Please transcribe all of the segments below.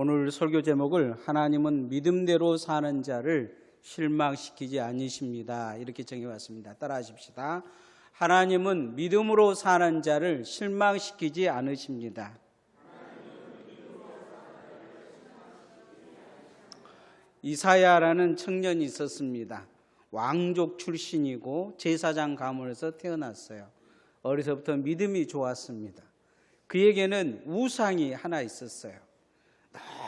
오늘 설교 제목을 하나님은 믿음대로 사는 자를 실망시키지 않으십니다. 이렇게 정해왔습니다. 따라하십시다. 하나님은 믿음으로 사는 자를 실망시키지 않으십니다. 이사야라는 청년이 있었습니다. 왕족 출신이고 제사장 가문에서 태어났어요. 어려서부터 믿음이 좋았습니다. 그에게는 우상이 하나 있었어요.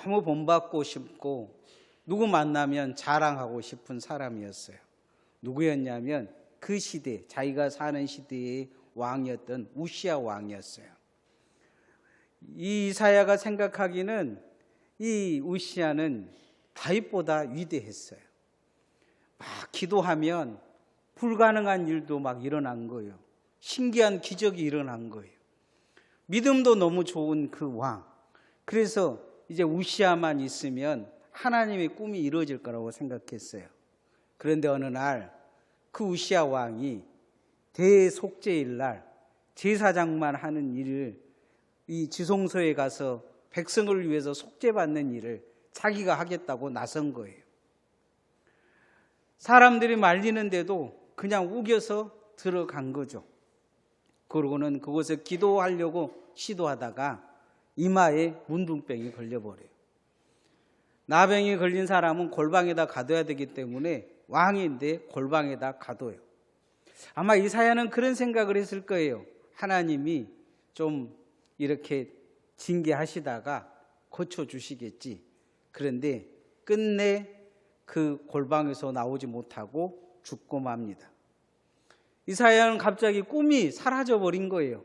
너무 본받고 싶고 누구 만나면 자랑하고 싶은 사람이었어요. 누구였냐면 그 시대, 자기가 사는 시대의 왕이었던 우시야 왕이었어요. 이 이사야가 생각하기는 이 우시야는 다윗보다 위대했어요. 막 기도하면 불가능한 일도 막 일어난 거예요. 신기한 기적이 일어난 거예요. 믿음도 너무 좋은 그 왕. 그래서 이제 우시야만 있으면 하나님의 꿈이 이루어질 거라고 생각했어요. 그런데 어느 날 그 우시야 왕이 대속죄일 날 제사장만 하는 일을, 이 지성소에 가서 백성을 위해서 속죄받는 일을 자기가 하겠다고 나선 거예요. 사람들이 말리는데도 그냥 우겨서 들어간 거죠. 그러고는 그곳에 기도하려고 시도하다가 이마에 문둥병이 걸려버려요. 나병이 걸린 사람은 골방에다 가둬야 되기 때문에 왕인데 골방에다 가둬요. 아마 이사야는 그런 생각을 했을 거예요. 하나님이 좀 이렇게 징계하시다가 고쳐주시겠지. 그런데 끝내 그 골방에서 나오지 못하고 죽고 맙니다. 이사야는 갑자기 꿈이 사라져버린 거예요.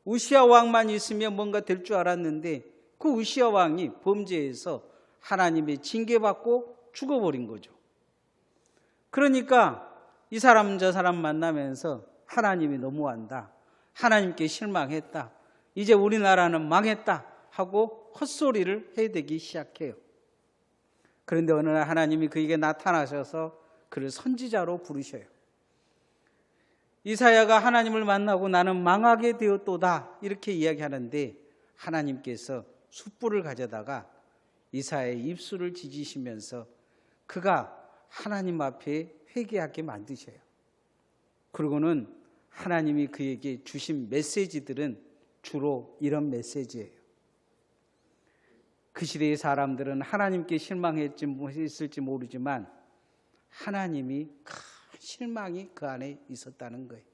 우시야 왕만 있으면 뭔가 될 줄 알았는데 그 우시야 왕이 범죄해서 하나님의 징계받고 죽어버린 거죠. 그러니까 이 사람 저 사람 만나면서 하나님이 너무한다, 하나님께 실망했다, 이제 우리나라는 망했다 하고 헛소리를 해대기 시작해요. 그런데 어느 날 하나님이 그에게 나타나셔서 그를 선지자로 부르셔요. 이사야가 하나님을 만나고 나는 망하게 되었도다 이렇게 이야기하는데 하나님께서 숯불을 가져다가 이사야의 입술을 지지시면서 그가 하나님 앞에 회개하게 만드셔요. 그리고는 하나님이 그에게 주신 메시지들은 주로 이런 메시지예요. 그 시대의 사람들은 하나님께 실망했을지 모르지만 하나님이 큰 실망이 그 안에 있었다는 거예요.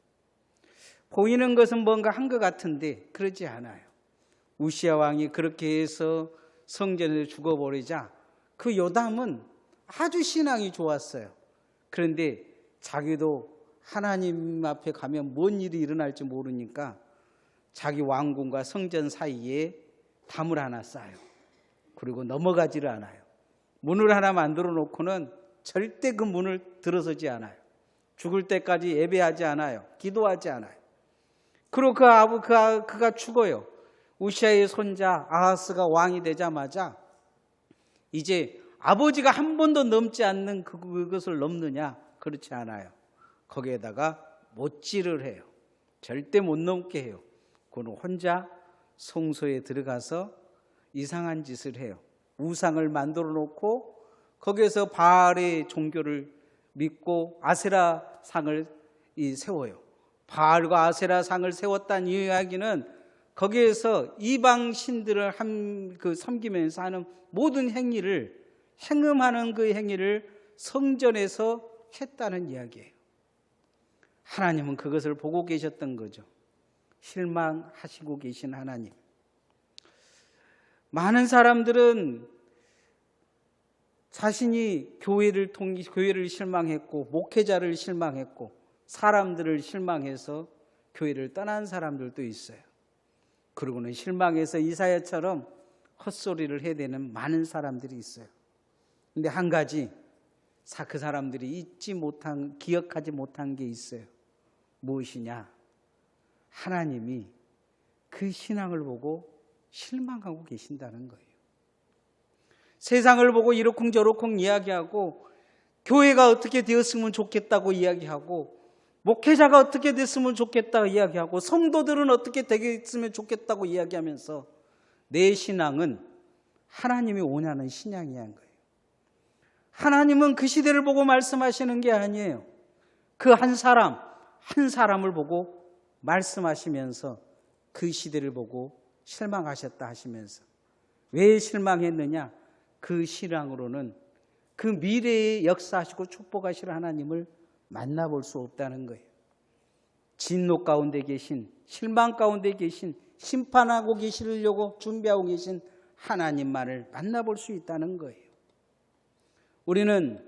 보이는 것은 뭔가 한 것 같은데 그렇지 않아요. 우시야 왕이 그렇게 해서 성전에서 죽어버리자 그 요담은 아주 신앙이 좋았어요. 그런데 자기도 하나님 앞에 가면 뭔 일이 일어날지 모르니까 자기 왕궁과 성전 사이에 담을 하나 쌓아요. 그리고 넘어가지를 않아요. 문을 하나 만들어 놓고는 절대 그 문을 들어서지 않아요. 죽을 때까지 예배하지 않아요. 기도하지 않아요. 그리고 그가 죽어요. 우시야의 손자 아하스가 왕이 되자마자 이제 아버지가 한 번도 넘지 않는 그것을 넘느냐? 그렇지 않아요. 거기에다가 못질을 해요. 절대 못 넘게 해요. 그는 혼자 성소에 들어가서 이상한 짓을 해요. 우상을 만들어 놓고 거기에서 바알의 종교를 믿고 아세라 상을 세워요. 바알과 아세라 상을 세웠다는 이야기는 거기에서 이방 신들을 섬기면서 하는 모든 행위를, 행음하는 그 행위를 성전에서 했다는 이야기예요. 하나님은 그것을 보고 계셨던 거죠. 실망하시고 계신 하나님. 많은 사람들은 자신이 교회를 실망했고 목회자를 실망했고 사람들을 실망해서 교회를 떠난 사람들도 있어요. 그러고는 실망해서 이사야처럼 헛소리를 해대는 많은 사람들이 있어요. 근데 한 가지 그 사람들이 기억하지 못한 게 있어요. 무엇이냐? 하나님이 그 신앙을 보고 실망하고 계신다는 거예요. 세상을 보고 이러쿵저러쿵 이야기하고 교회가 어떻게 되었으면 좋겠다고 이야기하고 목회자가 어떻게 됐으면 좋겠다고 이야기하고 성도들은 어떻게 되겠으면 좋겠다고 이야기하면서 내 신앙은 하나님이 원하는 신앙이야 한 거예요. 하나님은 그 시대를 보고 말씀하시는 게 아니에요. 그 한 사람을 보고 말씀하시면서 그 시대를 보고 실망하셨다 하시면서 왜 실망했느냐? 그 신앙으로는 그 미래에 역사하시고 축복하실 하나님을 만나볼 수 없다는 거예요. 진노 가운데 계신, 실망 가운데 계신, 심판하고 계시려고 준비하고 계신 하나님만을 만나볼 수 있다는 거예요. 우리는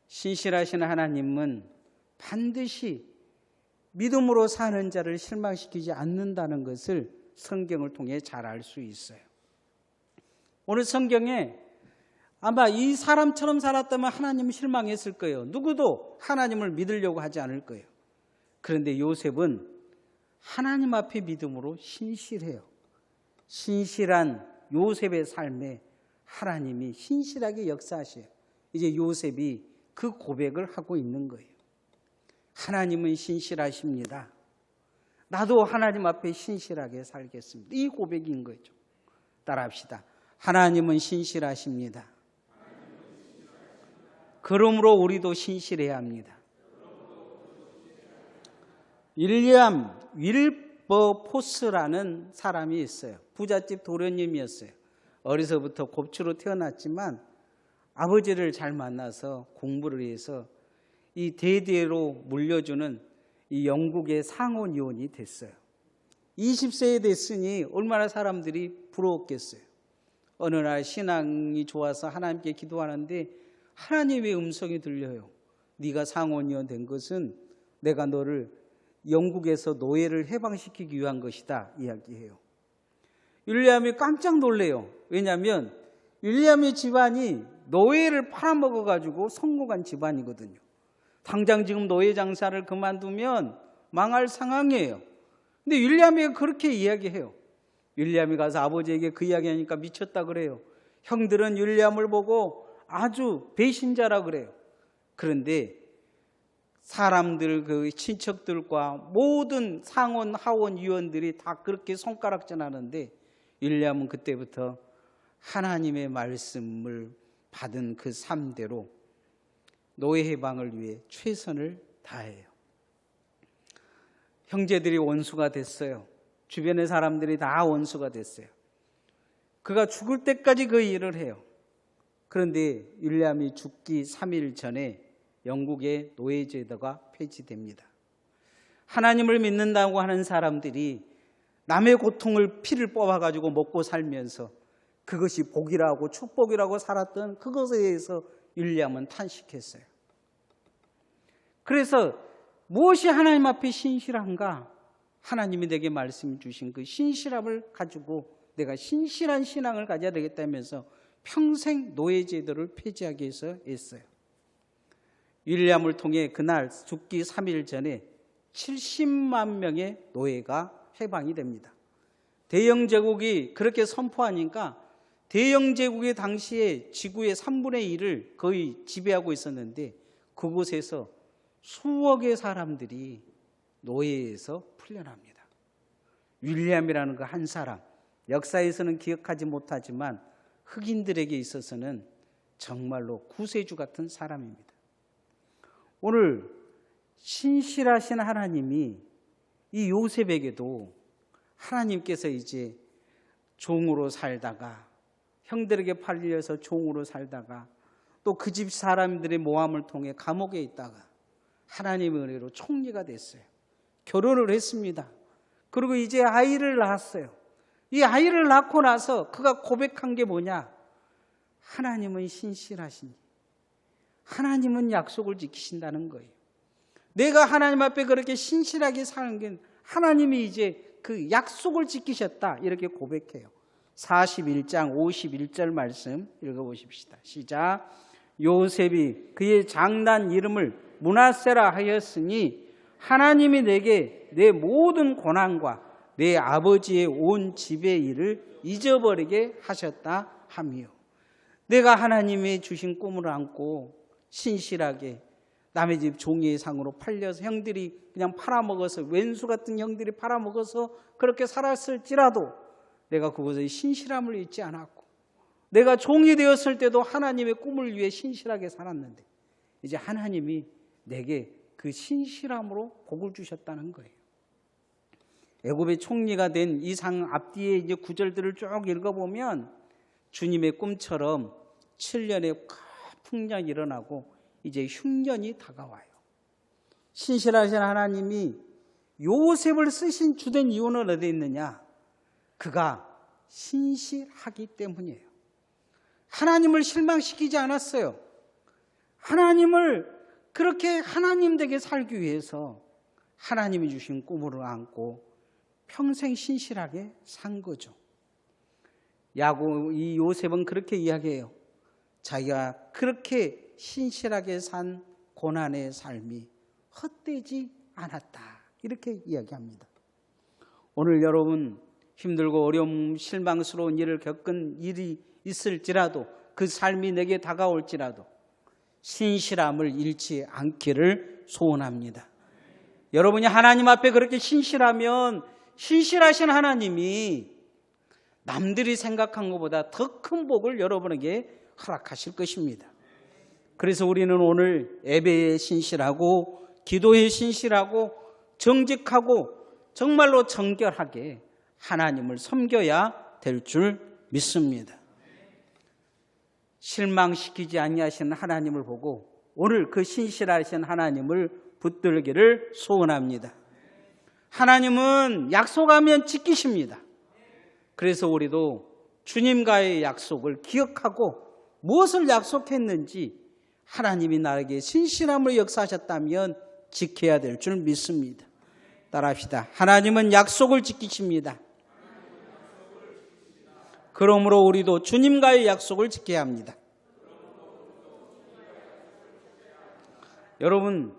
신실하신 하나님은 반드시 믿음으로 사는 자를 실망시키지 않는다는 것을 성경을 통해 잘 알 수 있어요. 오늘 성경에 아마 이 사람처럼 살았다면 하나님은 실망했을 거예요. 누구도 하나님을 믿으려고 하지 않을 거예요. 그런데 요셉은 하나님 앞에 믿음으로 신실해요. 신실한 요셉의 삶에 하나님이 신실하게 역사하셔요. 이제 요셉이 그 고백을 하고 있는 거예요. 하나님은 신실하십니다. 나도 하나님 앞에 신실하게 살겠습니다. 이 고백인 거죠. 따라합시다. 하나님은 신실하십니다. 그러므로 우리도 신실해야 합니다. 윌리엄 윌버포스라는 사람이 있어요. 부잣집 도련님이었어요. 어려서부터 곱추로 태어났지만 아버지를 잘 만나서 공부를 해서 이 대대로 물려주는 이 영국의 상원의원이 됐어요. 20세에 됐으니 얼마나 사람들이 부러웠겠어요. 어느 날 신앙이 좋아서 하나님께 기도하는데 하나님의 음성이 들려요. 네가 상원의원 된 것은 내가 너를 영국에서 노예를 해방시키기 위한 것이다 이야기해요. 윌리엄이 깜짝 놀래요. 왜냐하면 윌리엄의 집안이 노예를 팔아먹어가지고 성공한 집안이거든요. 당장 지금 노예 장사를 그만두면 망할 상황이에요. 근데 윌리엄이 그렇게 이야기해요. 윌리엄이 가서 아버지에게 그 이야기하니까 미쳤다 그래요. 형들은 윌리엄을 보고 아주 배신자라 그래요. 그런데 사람들, 그 친척들과 모든 상원, 하원 의원들이 다 그렇게 손가락질 하는데 윌리엄은 그때부터 하나님의 말씀을 받은 그 삶대로 노예 해방을 위해 최선을 다해요. 형제들이 원수가 됐어요. 주변의 사람들이 다 원수가 됐어요. 그가 죽을 때까지 그 일을 해요. 그런데 윌리엄이 죽기 3일 전에 영국의 노예제도가 폐지됩니다. 하나님을 믿는다고 하는 사람들이 남의 고통을 피를 뽑아가지고 먹고 살면서 그것이 복이라고 축복이라고 살았던 그것에 대해서 윌리엄은 탄식했어요. 그래서 무엇이 하나님 앞에 신실한가? 하나님이 내게 말씀 주신 그 신실함을 가지고 내가 신실한 신앙을 가져야 되겠다면서 평생 노예제도를 폐지하기 위해서 했어요. 윌리엄을 통해 그날 죽기 3일 전에 70만 명의 노예가 해방이 됩니다. 대영 제국이 그렇게 선포하니까 대영 제국의 당시에 지구의 3분의 1을 거의 지배하고 있었는데 그곳에서 수억의 사람들이 노예에서 풀려납니다. 윌리엄이라는 그 한 사람, 역사에서는 기억하지 못하지만 흑인들에게 있어서는 정말로 구세주 같은 사람입니다. 오늘 신실하신 하나님이 이 요셉에게도 하나님께서 이제 종으로 살다가 형들에게 팔려서 종으로 살다가 또 그 집 사람들의 모함을 통해 감옥에 있다가 하나님의 은혜로 총리가 됐어요. 결혼을 했습니다. 그리고 이제 아이를 낳았어요. 이 아이를 낳고 나서 그가 고백한 게 뭐냐? 하나님은 신실하시니 하나님은 약속을 지키신다는 거예요. 내가 하나님 앞에 그렇게 신실하게 사는 게 하나님이 이제 그 약속을 지키셨다 이렇게 고백해요. 41장 51절 말씀 읽어보십시다. 시작. 요셉이 그의 장난 이름을 므낫세라 하였으니 하나님이 내게 내 모든 고난과 내 아버지의 온 집의 일을 잊어버리게 하셨다 하며 내가 하나님의 주신 꿈을 안고 신실하게 남의 집 종이의 상으로 팔려서 형들이 그냥 팔아먹어서 왼수 같은 형들이 팔아먹어서 그렇게 살았을지라도 내가 그것의 신실함을 잊지 않았고 내가 종이 되었을 때도 하나님의 꿈을 위해 신실하게 살았는데 이제 하나님이 내게 그 신실함으로 복을 주셨다는 거예요. 애굽의 총리가 된 이상 앞뒤에 이제 구절들을 쭉 읽어보면 주님의 꿈처럼 7년의 풍년이 일어나고 이제 흉년이 다가와요. 신실하신 하나님이 요셉을 쓰신 주된 이유는 어디에 있느냐? 그가 신실하기 때문이에요. 하나님을 실망시키지 않았어요. 하나님을 그렇게 하나님 되게 살기 위해서 하나님이 주신 꿈을 안고 평생 신실하게 산 거죠. 이 요셉은 그렇게 이야기해요. 자기가 그렇게 신실하게 산 고난의 삶이 헛되지 않았다. 이렇게 이야기합니다. 오늘 여러분 힘들고 어려움, 실망스러운 일을 겪은 일이 있을지라도 그 삶이 내게 다가올지라도 신실함을 잃지 않기를 소원합니다. 여러분이 하나님 앞에 그렇게 신실하면 신실하신 하나님이 남들이 생각한 것보다 더 큰 복을 여러분에게 허락하실 것입니다. 그래서 우리는 오늘 예배에 신실하고 기도에 신실하고 정직하고 정말로 정결하게 하나님을 섬겨야 될 줄 믿습니다. 실망시키지 아니하시는 하나님을 보고 오늘 그 신실하신 하나님을 붙들기를 소원합니다. 하나님은 약속하면 지키십니다. 그래서 우리도 주님과의 약속을 기억하고 무엇을 약속했는지 하나님이 나에게 신실함을 역사하셨다면 지켜야 될 줄 믿습니다. 따라합시다. 하나님은 약속을 지키십니다. 그러므로 우리도 주님과의 약속을 지켜야 합니다. 여러분,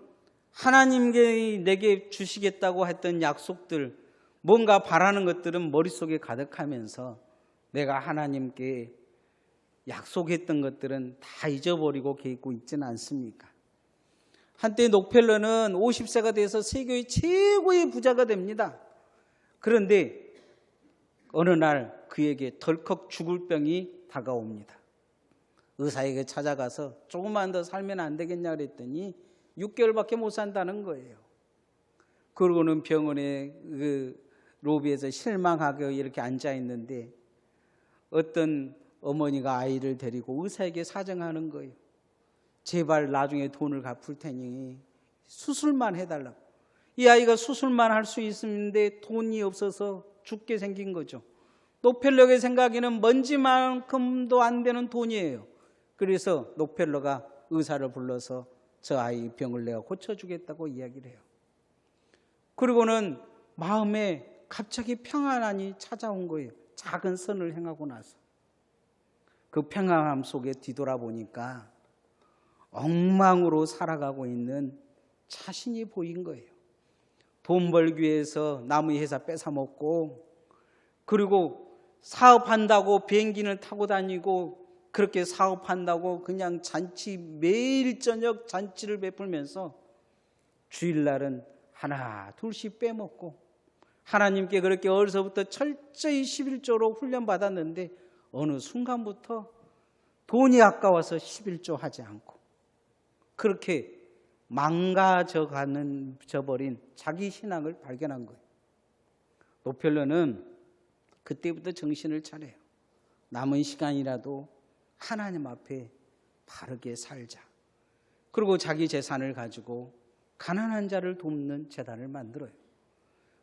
하나님께 내게 주시겠다고 했던 약속들, 뭔가 바라는 것들은 머릿속에 가득하면서 내가 하나님께 약속했던 것들은 다 잊어버리고 계고 있지는 않습니까? 한때 록펠러는 50세가 돼서 세계의 최고의 부자가 됩니다. 그런데 어느 날 그에게 덜컥 죽을 병이 다가옵니다. 의사에게 찾아가서 조금만 더 살면 안 되겠냐 그랬더니 6개월밖에 못 산다는 거예요. 그러고는 병원의 그 로비에서 실망하게 이렇게 앉아 있는데 어떤 어머니가 아이를 데리고 의사에게 사정하는 거예요. 제발 나중에 돈을 갚을 테니 수술만 해달라고. 이 아이가 수술만 할 수 있는데 돈이 없어서 죽게 생긴 거죠. 록펠러의 생각에는 먼지만큼도 안 되는 돈이에요. 그래서 록펠러가 의사를 불러서 저 아이 병을 내가 고쳐주겠다고 이야기를 해요. 그리고는 마음에 갑자기 평안함이 찾아온 거예요. 작은 선을 행하고 나서. 그 평안함 속에 뒤돌아보니까 엉망으로 살아가고 있는 자신이 보인 거예요. 돈 벌기 위해서 남의 회사 뺏어먹고 그리고 사업한다고 비행기를 타고 다니고 그렇게 사업한다고 그냥 잔치 매일 저녁 잔치를 베풀면서 주일날은 하나 둘씩 빼먹고 하나님께 그렇게 어려서부터 철저히 11조로 훈련받았는데 어느 순간부터 돈이 아까워서 11조 하지 않고 그렇게 망가져버린 자기 신앙을 발견한 거예요. 록펠러는 그때부터 정신을 차려요. 남은 시간이라도 하나님 앞에 바르게 살자. 그리고 자기 재산을 가지고 가난한 자를 돕는 재단을 만들어요.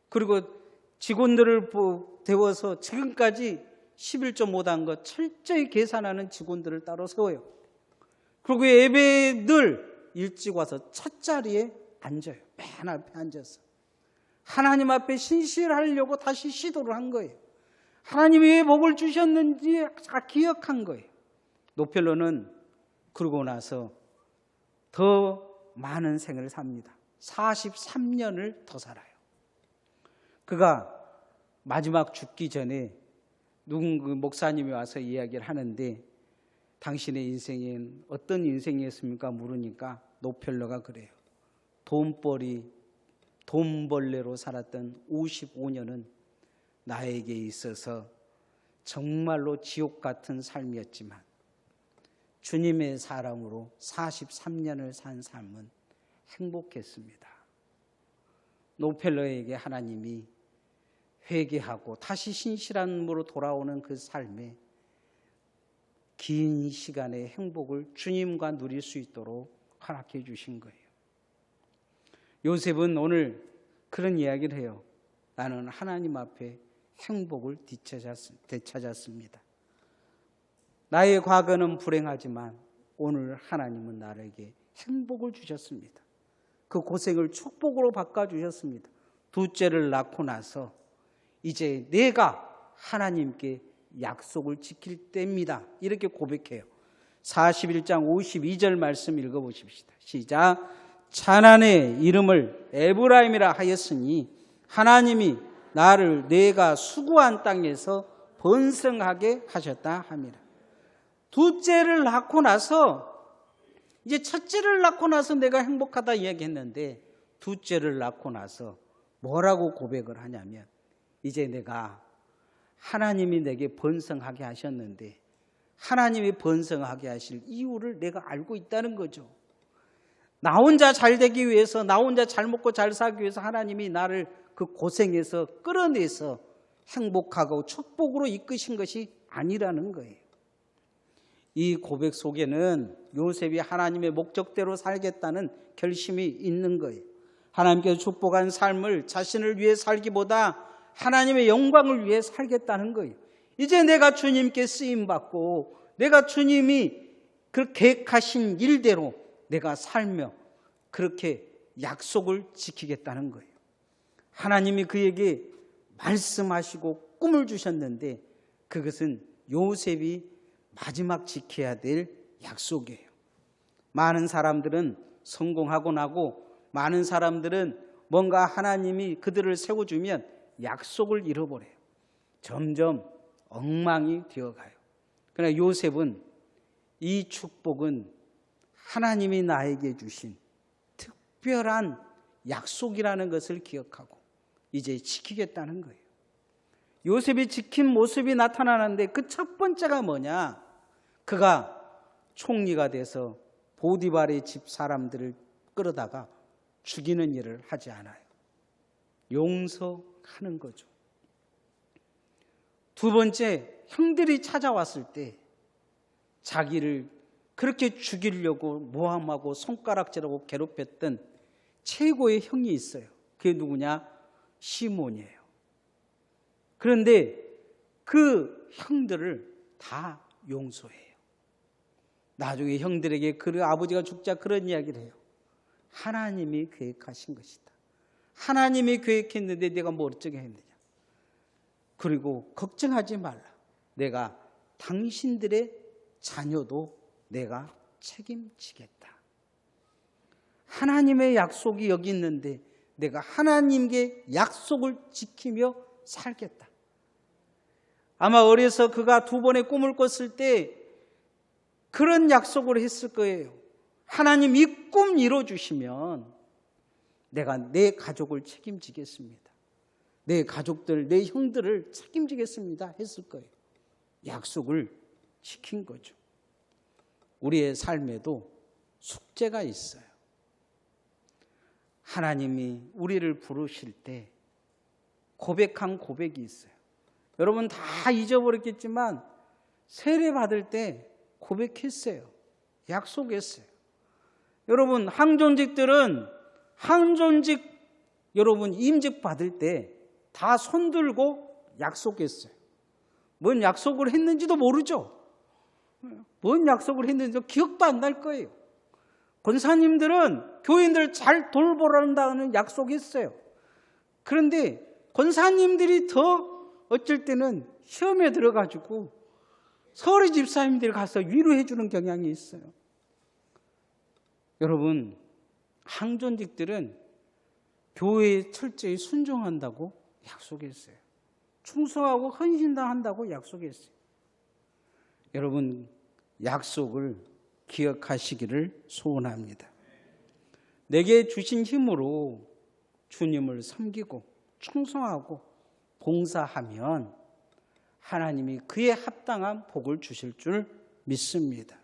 그리고 직원들을 데워서 지금까지 11조 못한 것 철저히 계산하는 직원들을 따로 세워요. 그리고 예배에 늘 일찍 와서 첫 자리에 앉아요. 맨 앞에 앉아서. 하나님 앞에 신실하려고 다시 시도를 한 거예요. 하나님이 왜 복을 주셨는지 기억한 거예요. 록펠러는 그러고 나서 더 많은 생을 삽니다. 43년을 더 살아요. 그가 마지막 죽기 전에 누군 목사님이 와서 이야기를 하는데 당신의 인생은 어떤 인생이었습니까? 물으니까 록펠러가 그래요. 돈벌레로 살았던 55년은 나에게 있어서 정말로 지옥 같은 삶이었지만 주님의 사람으로 43년을 산 삶은 행복했습니다. 노펠러에게 하나님이 회개하고 다시 신실함으로 돌아오는 그 삶에 긴 시간의 행복을 주님과 누릴 수 있도록 허락해 주신 거예요. 요셉은 오늘 그런 이야기를 해요. 나는 하나님 앞에 행복을 되찾았습니다. 나의 과거는 불행하지만 오늘 하나님은 나에게 행복을 주셨습니다. 그 고생을 축복으로 바꿔주셨습니다. 둘째를 낳고 나서 이제 내가 하나님께 약속을 지킬 때입니다. 이렇게 고백해요. 41장 52절 말씀 읽어보십시다. 시작. 차난의 이름을 에브라임이라 하였으니 하나님이 나를 내가 수고한 땅에서 번성하게 하셨다 합니다. 둘째를 낳고 나서 이제 첫째를 낳고 나서 내가 행복하다 이야기했는데 둘째를 낳고 나서 뭐라고 고백을 하냐면 이제 내가 하나님이 내게 번성하게 하셨는데 하나님이 번성하게 하실 이유를 내가 알고 있다는 거죠. 나 혼자 잘 되기 위해서 나 혼자 잘 먹고 잘 살기 위해서 하나님이 나를 그 고생에서 끌어내서 행복하고 축복으로 이끄신 것이 아니라는 거예요. 이 고백 속에는 요셉이 하나님의 목적대로 살겠다는 결심이 있는 거예요. 하나님께서 축복한 삶을 자신을 위해 살기보다 하나님의 영광을 위해 살겠다는 거예요. 이제 내가 주님께 쓰임받고 내가 주님이 그 계획하신 일대로 내가 살며 그렇게 약속을 지키겠다는 거예요. 하나님이 그에게 말씀하시고 꿈을 주셨는데 그것은 요셉이 마지막 지켜야 될 약속이에요. 많은 사람들은 성공하고 나고 많은 사람들은 뭔가 하나님이 그들을 세워주면 약속을 잃어버려요. 점점 엉망이 되어가요. 그러나 요셉은 이 축복은 하나님이 나에게 주신 특별한 약속이라는 것을 기억하고 이제 지키겠다는 거예요. 요셉이 지킨 모습이 나타나는데 그 첫 번째가 뭐냐? 그가 총리가 돼서 보디발의 집 사람들을 끌어다가 죽이는 일을 하지 않아요. 용서하는 거죠. 두 번째, 형들이 찾아왔을 때 자기를 그렇게 죽이려고 모함하고 손가락질하고 괴롭혔던 최고의 형이 있어요. 그게 누구냐? 시몬이에요. 그런데 그 형들을 다 용서해요. 나중에 형들에게 그 아버지가 죽자 그런 이야기를 해요. 하나님이 계획하신 것이다. 하나님이 계획했는데 내가 뭐 어쩌게 했느냐. 그리고 걱정하지 말라. 내가 당신들의 자녀도 내가 책임지겠다. 하나님의 약속이 여기 있는데 내가 하나님께 약속을 지키며 살겠다. 아마 어려서 그가 두 번의 꿈을 꿨을 때 그런 약속을 했을 거예요. 하나님 이 꿈 이뤄주시면 내가 내 가족을 책임지겠습니다. 내 가족들, 내 형들을 책임지겠습니다 했을 거예요. 약속을 지킨 거죠. 우리의 삶에도 숙제가 있어요. 하나님이 우리를 부르실 때 고백한 고백이 있어요. 여러분 다 잊어버렸겠지만 세례 받을 때 고백했어요. 약속했어요. 여러분 항존직들은 항존직 여러분 임직 받을 때 다 손들고 약속했어요. 뭔 약속을 했는지도 모르죠. 뭔 약속을 했는지도 기억도 안 날 거예요. 권사님들은 교인들 잘 돌보란다는 약속했어요. 그런데 권사님들이 더 어쩔 때는 시험에 들어가지고 서리 집사님들 가서 위로해 주는 경향이 있어요. 여러분 항존직들은 교회에 철저히 순종한다고 약속했어요. 충성하고 헌신당한다고 약속했어요. 여러분 약속을 기억하시기를 소원합니다. 내게 주신 힘으로 주님을 섬기고 충성하고 봉사하면 하나님이 그에 합당한 복을 주실 줄 믿습니다.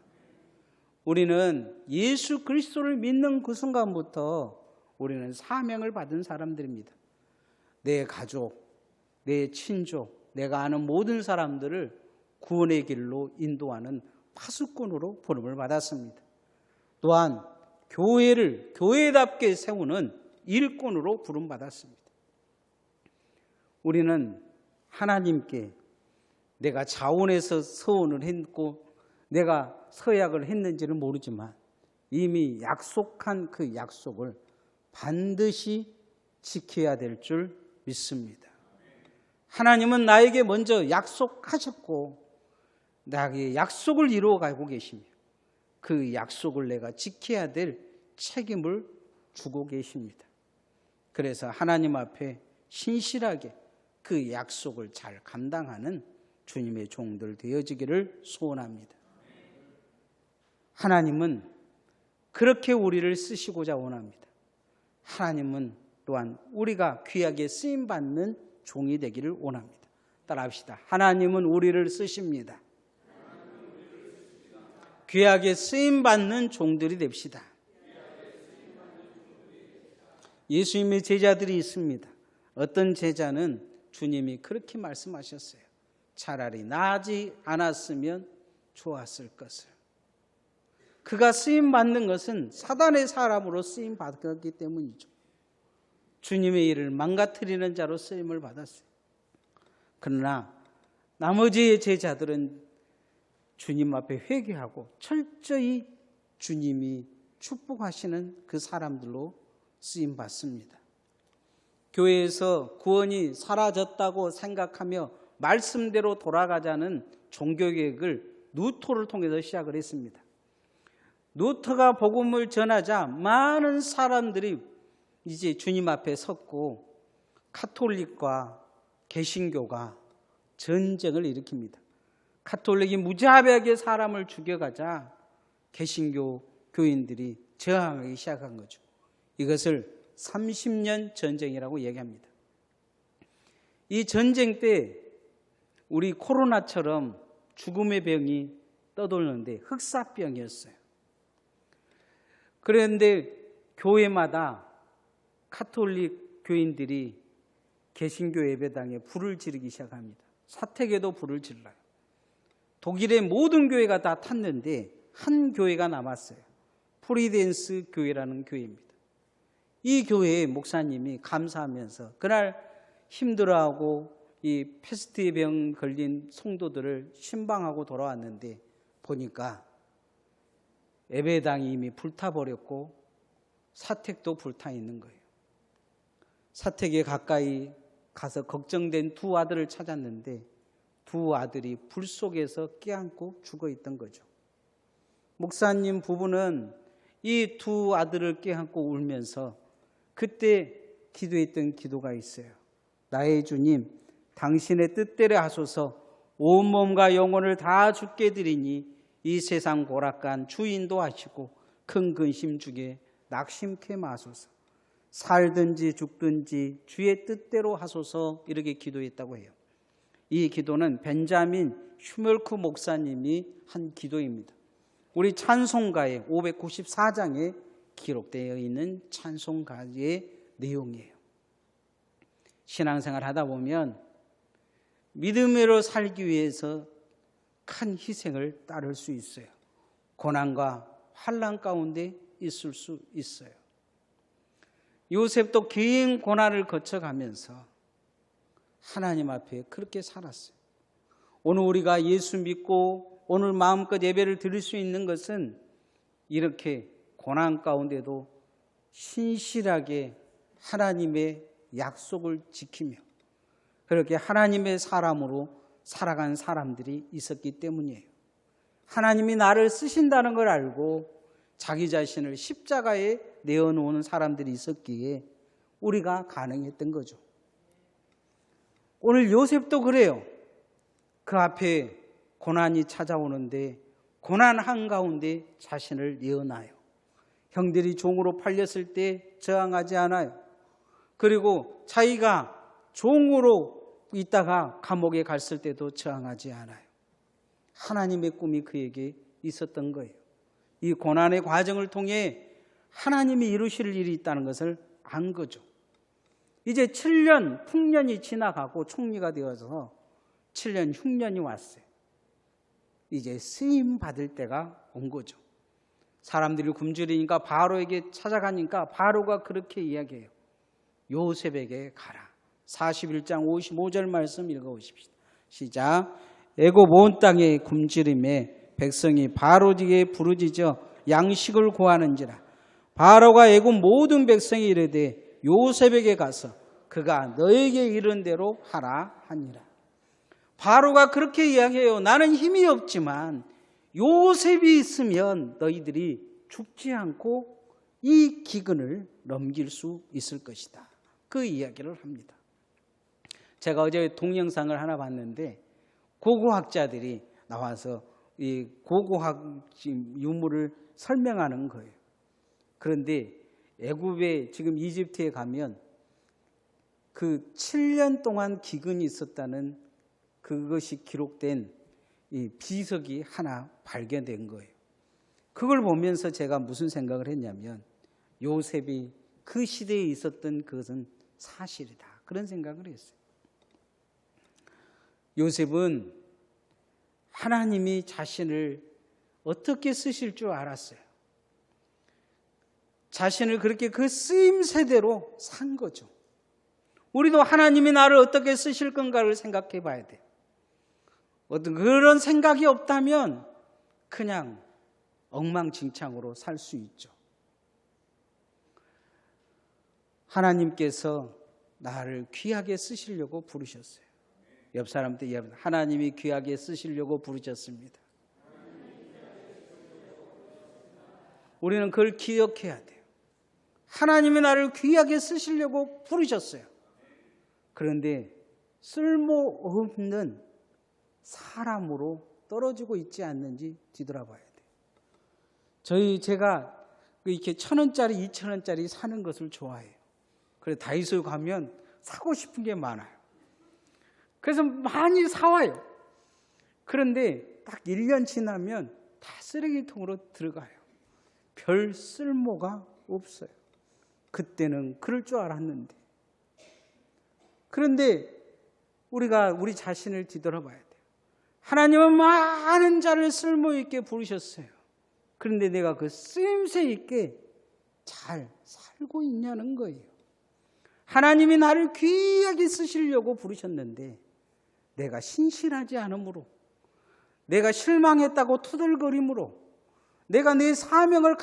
우리는 예수 그리스도를 믿는 그 순간부터 우리는 사명을 받은 사람들입니다. 내 가족, 내 친족, 내가 아는 모든 사람들을 구원의 길로 인도하는 파수꾼으로 부름을 받았습니다. 또한 교회를 교회답게 세우는 일꾼으로 부름받았습니다. 우리는 하나님께 내가 자원해서 서원을 했고 내가 서약을 했는지는 모르지만 이미 약속한 그 약속을 반드시 지켜야 될 줄 믿습니다. 하나님은 나에게 먼저 약속하셨고 나에게 약속을 이루어가고 계시며 그 약속을 내가 지켜야 될 책임을 주고 계십니다. 그래서 하나님 앞에 신실하게 그 약속을 잘 감당하는 주님의 종들 되어지기를 소원합니다. 하나님은 그렇게 우리를 쓰시고자 원합니다. 하나님은 또한 우리가 귀하게 쓰임받는 종이 되기를 원합니다. 따라합시다. 하나님은 우리를 쓰십니다. 귀하게 쓰임받는 종들이 됩시다. 예수님의 제자들이 있습니다. 어떤 제자는 주님이 그렇게 말씀하셨어요. 차라리 나지 않았으면 좋았을 것을. 그가 쓰임받는 것은 사단의 사람으로 쓰임받았기 때문이죠. 주님의 일을 망가뜨리는 자로 쓰임을 받았어요. 그러나 나머지의 제자들은 주님 앞에 회개하고 철저히 주님이 축복하시는 그 사람들로 쓰임받습니다. 교회에서 구원이 사라졌다고 생각하며 말씀대로 돌아가자는 종교개혁을 루터를 통해서 시작을 했습니다. 루터가 복음을 전하자 많은 사람들이 이제 주님 앞에 섰고 카톨릭과 개신교가 전쟁을 일으킵니다. 카톨릭이 무자비하게 사람을 죽여가자 개신교 교인들이 저항하기 시작한 거죠. 이것을 30년 전쟁이라고 얘기합니다. 이 전쟁 때 우리 코로나처럼 죽음의 병이 떠돌는데 흑사병이었어요. 그런데 교회마다 카톨릭 교인들이 개신교 예배당에 불을 지르기 시작합니다. 사택에도 불을 질러요. 독일의 모든 교회가 다 탔는데 한 교회가 남았어요. 프리덴스 교회라는 교회입니다. 이 교회의 목사님이 감사하면서 그날 힘들어하고 이 패스트의 병 걸린 성도들을 신방하고 돌아왔는데 보니까 예배당이 이미 불타버렸고 사택도 불타 있는 거예요. 사택에 가까이 가서 걱정된 두 아들을 찾았는데 두 아들이 불 속에서 깨안고 죽어 있던 거죠. 목사님 부부는 이 두 아들을 깨안고 울면서 그때 기도했던 기도가 있어요. 나의 주님, 당신의 뜻대로 하소서. 온몸과 영혼을 다 주께 드리니 이 세상 고락간 주인도 하시고 큰 근심 주게 낙심케 마소서. 살든지 죽든지 주의 뜻대로 하소서. 이렇게 기도했다고 해요. 이 기도는 벤자민 슈멜크 목사님이 한 기도입니다. 우리 찬송가의 594장에 기록되어 있는 찬송가의 내용이에요. 신앙생활 하다 보면 믿음으로 살기 위해서 큰 희생을 따를 수 있어요. 고난과 환난 가운데 있을 수 있어요. 요셉도 긴 고난을 거쳐가면서 하나님 앞에 그렇게 살았어요. 오늘 우리가 예수 믿고 오늘 마음껏 예배를 드릴 수 있는 것은 이렇게 고난 가운데도 신실하게 하나님의 약속을 지키며 그렇게 하나님의 사람으로 살아간 사람들이 있었기 때문이에요. 하나님이 나를 쓰신다는 걸 알고 자기 자신을 십자가에 내어놓는 사람들이 있었기에 우리가 가능했던 거죠. 오늘 요셉도 그래요. 그 앞에 고난이 찾아오는데 고난 한가운데 자신을 내어놔요. 형들이 종으로 팔렸을 때 저항하지 않아요. 그리고 자기가 종으로 있다가 감옥에 갔을 때도 저항하지 않아요. 하나님의 꿈이 그에게 있었던 거예요. 이 고난의 과정을 통해 하나님이 이루실 일이 있다는 것을 안 거죠. 이제 7년, 풍년이 지나가고 총리가 되어서 7년, 흉년이 왔어요. 이제 쓰임 받을 때가 온 거죠. 사람들이 굶주리니까 바로에게 찾아가니까 바로가 그렇게 이야기해요. 요셉에게 가라. 41장 55절 말씀 읽어보십시오. 시작. 애굽 온 땅에 굶주림에 백성이 바로에게 부르짖어 양식을 구하는지라. 바로가 애굽 모든 백성이 이르되 요셉에게 가서 그가 너에게 이른 대로 하라 하니라. 바로가 그렇게 이야기해요. 나는 힘이 없지만 요셉이 있으면 너희들이 죽지 않고 이 기근을 넘길 수 있을 것이다. 그 이야기를 합니다. 제가 어제 동영상을 하나 봤는데 고고학자들이 나와서 이 고고학 유물을 설명하는 거예요. 그런데 애굽에 지금 이집트에 가면 그 7년 동안 기근이 있었다는 그것이 기록된 이 비석이 하나 발견된 거예요. 그걸 보면서 제가 무슨 생각을 했냐면 요셉이 그 시대에 있었던 그것은 사실이다. 그런 생각을 했어요. 요셉은 하나님이 자신을 어떻게 쓰실 줄 알았어요. 자신을 그렇게 그 쓰임새대로 산 거죠. 우리도 하나님이 나를 어떻게 쓰실 건가를 생각해 봐야 돼요. 어떤 그런 생각이 없다면 그냥 엉망진창으로 살 수 있죠. 하나님께서 나를 귀하게 쓰시려고 부르셨어요. 옆 사람한테 하나님이 귀하게 쓰시려고 부르셨습니다. 우리는 그걸 기억해야 돼요. 하나님이 나를 귀하게 쓰시려고 부르셨어요. 그런데 쓸모없는 사람으로 떨어지고 있지 않는지 뒤돌아봐야 돼요. 제가 이렇게 1,000원짜리, 2,000원짜리 사는 것을 좋아해요. 그래서 다이소에 가면 사고 싶은 게 많아요. 그래서 많이 사와요. 그런데 딱 1년 지나면 다 쓰레기통으로 들어가요. 별 쓸모가 없어요. 그때는 그럴 줄 알았는데. 그런데 우리가 우리 자신을 뒤돌아봐야 돼요. 하나님은 많은 자를 쓸모있게 부르셨어요. 그런데 내가 그 쓰임새 있게 잘 살고 있냐는 거예요. 하나님이 나를 귀하게 쓰시려고 부르셨는데 내가 신실하지 않으므로, 내가 실망했다고 투덜거림으로, 내가 내 사명을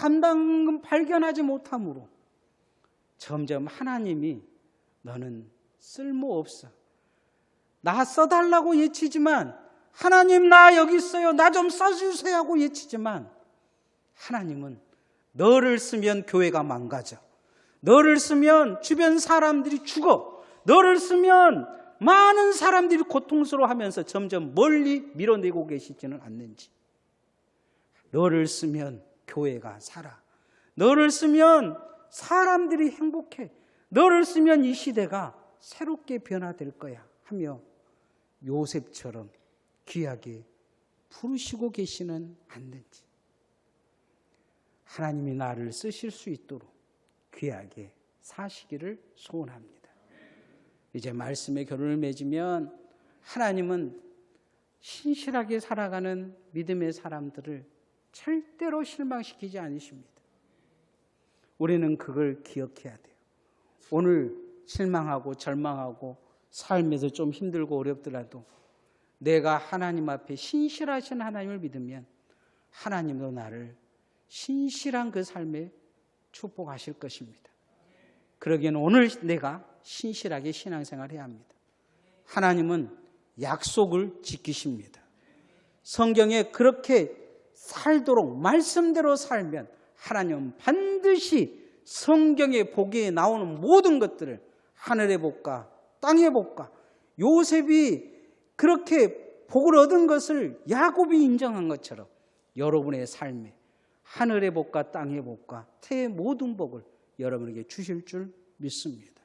발견하지 못함으로 점점 하나님이 너는 쓸모없어. 나 써달라고 예치지만 하나님 나 여기 있어요. 나 좀 써주세요 하고 예치지만 하나님은 너를 쓰면 교회가 망가져. 너를 쓰면 주변 사람들이 죽어. 너를 쓰면 많은 사람들이 고통스러워하면서 점점 멀리 밀어내고 계시지는 않는지. 너를 쓰면 교회가 살아. 너를 쓰면 사람들이 행복해. 너를 쓰면 이 시대가 새롭게 변화될 거야 하며 요셉처럼 귀하게 부르시고 계시는 않는지. 하나님이 나를 쓰실 수 있도록 귀하게 사시기를 소원합니다. 이제 말씀에 결론을 맺으면 하나님은 신실하게 살아가는 믿음의 사람들을 절대로 실망시키지 않으십니다. 우리는 그걸 기억해야 돼요. 오늘 실망하고 절망하고 삶에서 좀 힘들고 어렵더라도 내가 하나님 앞에 신실하신 하나님을 믿으면 하나님도 나를 신실한 그 삶에 축복하실 것입니다. 그러기에는 오늘 내가 신실하게 신앙생활을 해야 합니다. 하나님은 약속을 지키십니다. 성경에 그렇게 살도록 말씀대로 살면 하나님은 반드시 성경의 보기에 나오는 모든 것들을 하늘의 복과 땅의 복과 요셉이 그렇게 복을 얻은 것을 야곱이 인정한 것처럼 여러분의 삶에 하늘의 복과 땅의 복과 태의 모든 복을 여러분에게 주실 줄 믿습니다.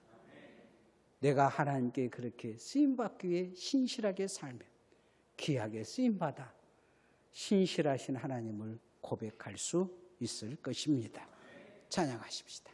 내가 하나님께 그렇게 쓰임받기 위해 신실하게 살며 귀하게 쓰임받아 신실하신 하나님을 고백할 수 있을 것입니다. 찬양하십시다.